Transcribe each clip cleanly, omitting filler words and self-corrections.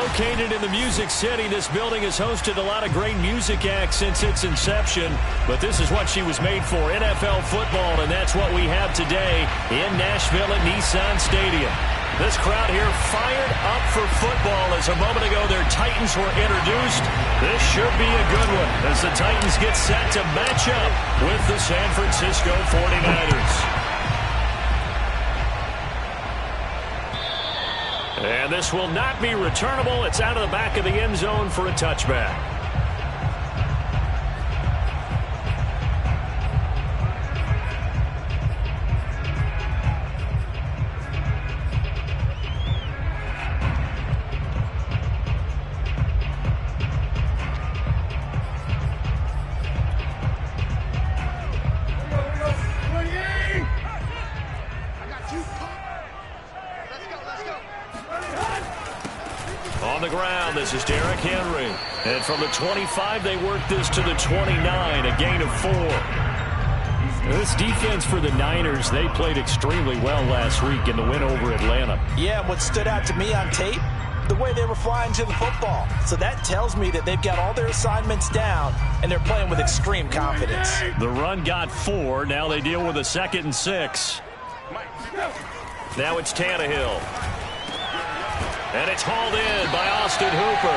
Located in the Music City, this building has hosted a lot of great music acts since its inception. But this is what she was made for, NFL football, and that's what we have today in Nashville at Nissan Stadium. This crowd here fired up for football as a moment ago their Titans were introduced. This should be a good one as the Titans get set to match up with the San Francisco 49ers. And this will not be returnable. It's out of the back of the end zone for a touchback. On the ground, this is Derrick Henry. And from the 25, they work this to the 29, a gain of 4. This defense for the Niners, they played extremely well last week in the win over Atlanta. Yeah, what stood out to me on tape, the way they were flying to the football. So that tells me that they've got all their assignments down, and they're playing with extreme confidence. The run got 4. Now they deal with a 2nd and 6. Now it's Tannehill. And it's hauled in by Austin Hooper.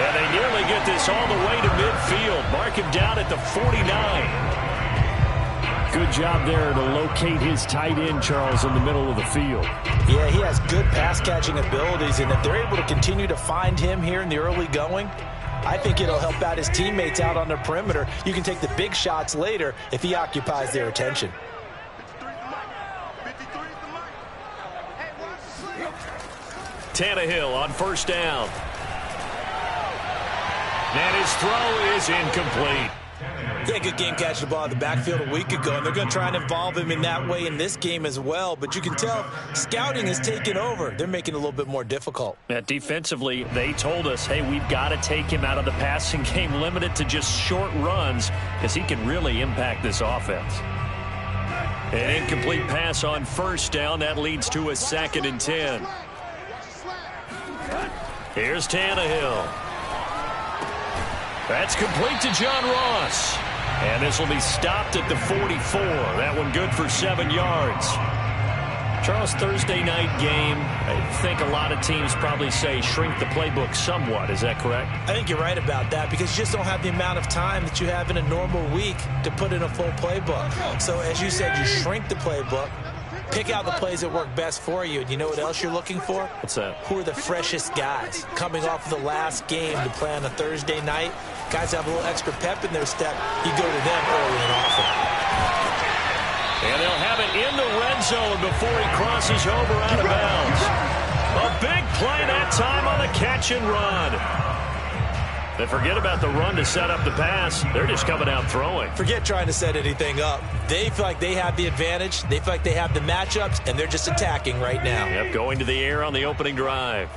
And they nearly get this all the way to midfield. Mark him down at the 49. Good job there to locate his tight end, Charles, in the middle of the field. Yeah, he has good pass-catching abilities, and if they're able to continue to find him here in the early going, I think it'll help out his teammates out on the perimeter. You can take the big shots later if he occupies their attention. Tannehill on first down. And his throw is incomplete. Yeah, good game catching the ball in the backfield a week ago, and they're going to try and involve him in that way in this game as well. But you can tell scouting has taken over. They're making it a little bit more difficult. Yeah, defensively, they told us, hey, we've got to take him out of the passing game, limited to just short runs, because he can really impact this offense. An incomplete pass on first down. That leads to a 2nd and 10. Here's Tannehill. That's complete to John Ross. And this will be stopped at the 44. That one good for 7 yards. Charles, Thursday night game, I think a lot of teams probably say shrink the playbook somewhat. Is that correct? I think you're right about that because you just don't have the amount of time that you have in a normal week to put in a full playbook. So as you said, you shrink the playbook. Pick out the plays that work best for you. And you know what else you're looking for? What's that? Who are the freshest guys coming off of the last game to play on a Thursday night? Guys have a little extra pep in their step. You go to them early and often. And they'll have it in the red zone before he crosses over out of bounds. A big play that time on the catch and run. They forget about the run to set up the pass. They're just coming out throwing. Forget trying to set anything up. They feel like they have the advantage. They feel like they have the matchups, and they're just attacking right now. Yep, going to the air on the opening drive.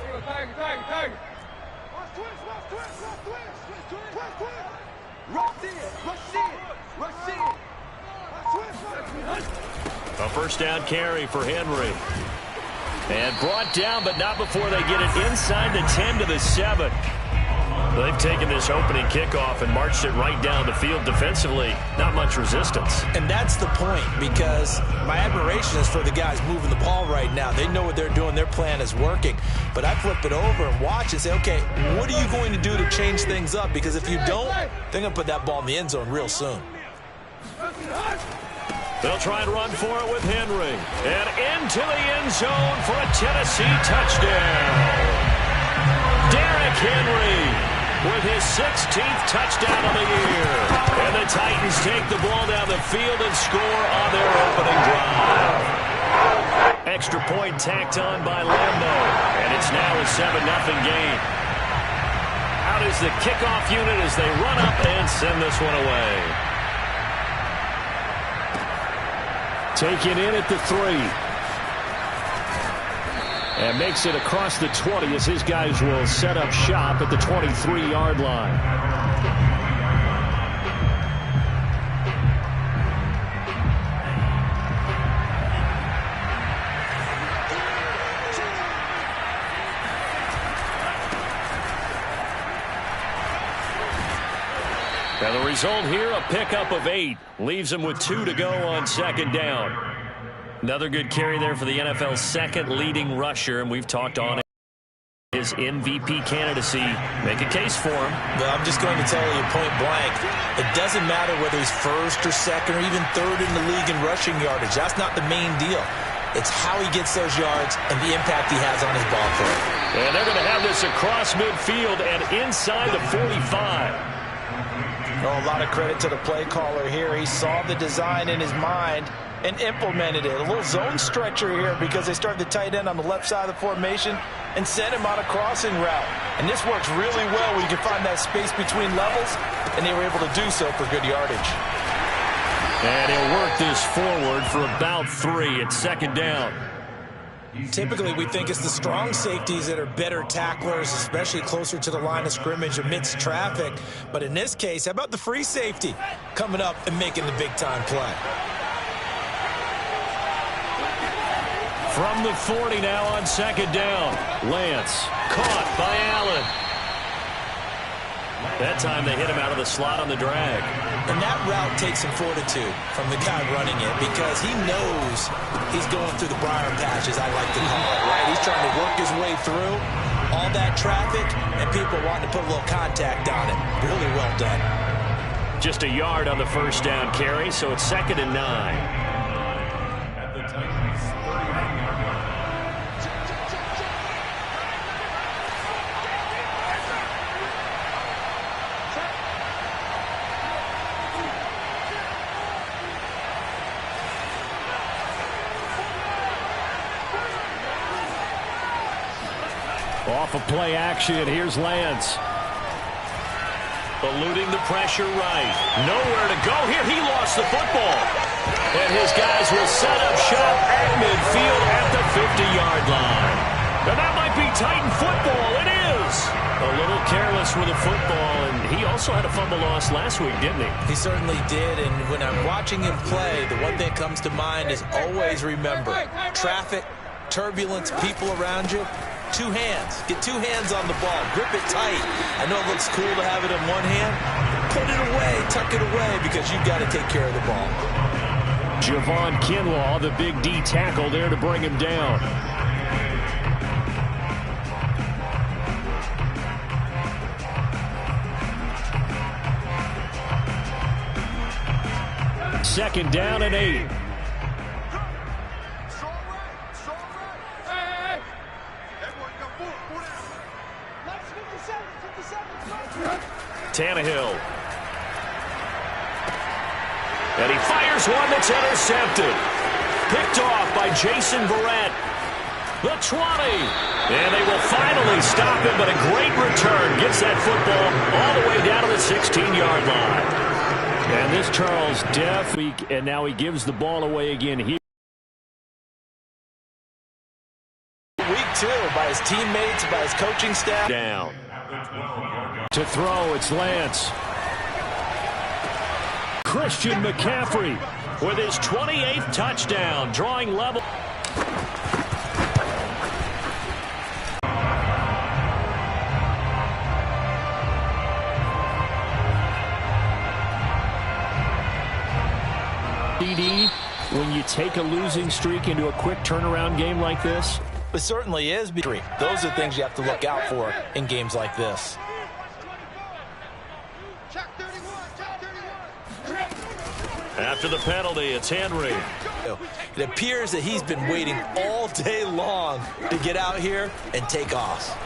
A first down carry for Henry. And brought down, but not before they get it inside the 10 to the 7. They've taken this opening kickoff and marched it right down the field defensively. Not much resistance. And that's the point, because my admiration is for the guys moving the ball right now. They know what they're doing. Their plan is working. But I flip it over and watch and say, okay, what are you going to do to change things up? Because if you don't, they're going to put that ball in the end zone real soon. They'll try and run for it with Henry. And into the end zone for a Tennessee touchdown. Derrick Henry with his 16th touchdown of the year. And the Titans take the ball down the field and score on their opening drive. Extra point tacked on by Lambo. And it's now a 7-0 game. Out is the kickoff unit as they run up and send this one away. Taken in at the 3. And makes it across the 20 as his guys will set up shop at the 23-yard line. Now the result here, a pickup of 8. Leaves him with 2 to go on second down. Another good carry there for the NFL's second leading rusher, and we've talked on his MVP candidacy. Make a case for him. Well, I'm just going to tell you point blank, it doesn't matter whether he's first or second or even third in the league in rushing yardage. That's not the main deal. It's how he gets those yards and the impact he has on his ball play. And they're going to have this across midfield and inside the 45. Oh, a lot of credit to the play caller here. He saw the design in his mind and implemented it. A little zone stretcher here because they started the tight end on the left side of the formation and sent him on a crossing route. And this works really well when you can find that space between levels, and they were able to do so for good yardage. And he'll work this forward for about 3 at second down. Typically, we think it's the strong safeties that are better tacklers, especially closer to the line of scrimmage amidst traffic. But in this case, how about the free safety coming up and making the big-time play? From the 40 now on second down. Lance caught by Allen. That time they hit him out of the slot on the drag. And that route takes some fortitude from the guy running it because he knows he's going through the briar patch, as I like to call it, right? He's trying to work his way through all that traffic and people wanting to put a little contact on it. Really well done. Just a yard on the first down carry, so it's 2nd and 9. Off of play action, here's Lance. Eluding the pressure right. Nowhere to go here. He lost the football. And his guys will set up shop at midfield at the 50-yard line. And that might be Titan football. It is. A little careless with the football, and he also had a fumble loss last week, didn't he? He certainly did, and when I'm watching him play, the one thing that comes to mind is always remember, traffic, turbulence, people around you. 2 hands. Get 2 hands on the ball. Grip it tight. I know it looks cool to have it in one hand. Put it away. Tuck it away because you've got to take care of the ball. Javon Kinlaw, the big D tackle there to bring him down. Second down and 8. Tannehill. And he fires one that's intercepted. Picked off by Jason Verrett. The 20. And they will finally stop him, but a great return. Gets that football all the way down to the 16-yard line. And this Charles Deff, and now he gives the ball away again here. Week 2 by his teammates, by his coaching staff. Down. To throw, it's Lance. Christian McCaffrey with his 28th touchdown, drawing level. CD, when you take a losing streak into a quick turnaround game like this? It certainly is. Those are things you have to look out for in games like this. After the penalty, it's Henry. It appears that he's been waiting all day long to get out here and take off.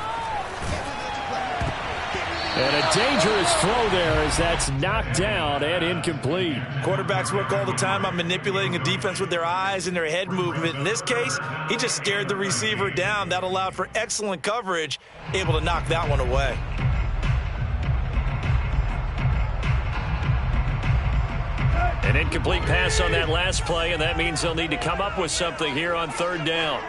And a dangerous throw there as that's knocked down and incomplete. Quarterbacks work all the time on manipulating a defense with their eyes and their head movement. In this case, he just stared the receiver down. That allowed for excellent coverage, able to knock that one away. An incomplete pass on that last play, and that means they'll need to come up with something here on 3rd down.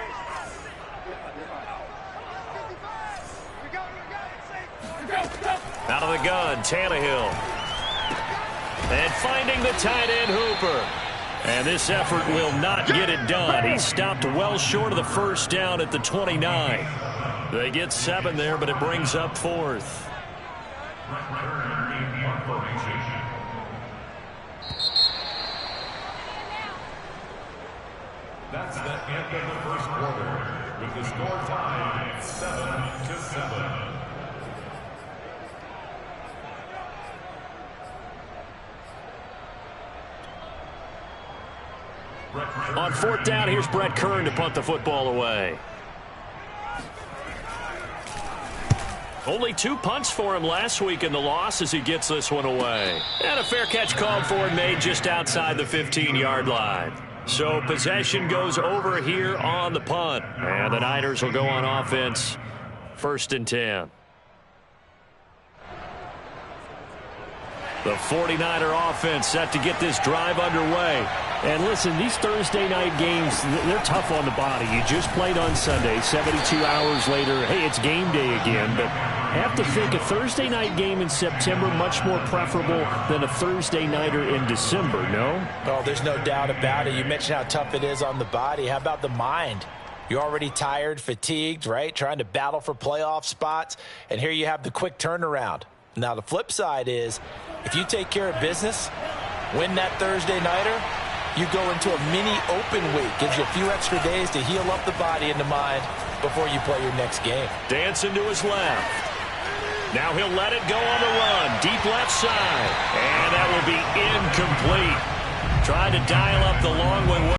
Out of the gun, Tannehill. And finding the tight end, Hooper. And this effort will not get it done. He stopped well short of the first down at the 29. They get 7 there, but it brings up 4th. That's the end of the first quarter, with the score tied 7-7. On fourth down, here's Brett Kern to punt the football away. Only 2 punts for him last week in the loss as he gets this one away. And a fair catch called for and made just outside the 15-yard line. So possession goes over here on the punt. And the Niners will go on offense, 1st and 10. The 49er offense set to get this drive underway. And listen, these Thursday night games, they're tough on the body. You just played on Sunday, 72 hours later, hey, it's game day again. But I have to think a Thursday night game in September much more preferable than a Thursday nighter in December, no? Oh, there's no doubt about it. You mentioned how tough it is on the body. How about the mind? You're already tired, fatigued, right? Trying to battle for playoff spots. And here you have the quick turnaround. Now, the flip side is, if you take care of business, win that Thursday nighter, you go into a mini open week. Gives you a few extra days to heal up the body and the mind before you play your next game. Dancing to his left. Now he'll let it go on the run. Deep left side. And that will be incomplete. Trying to dial up the long one.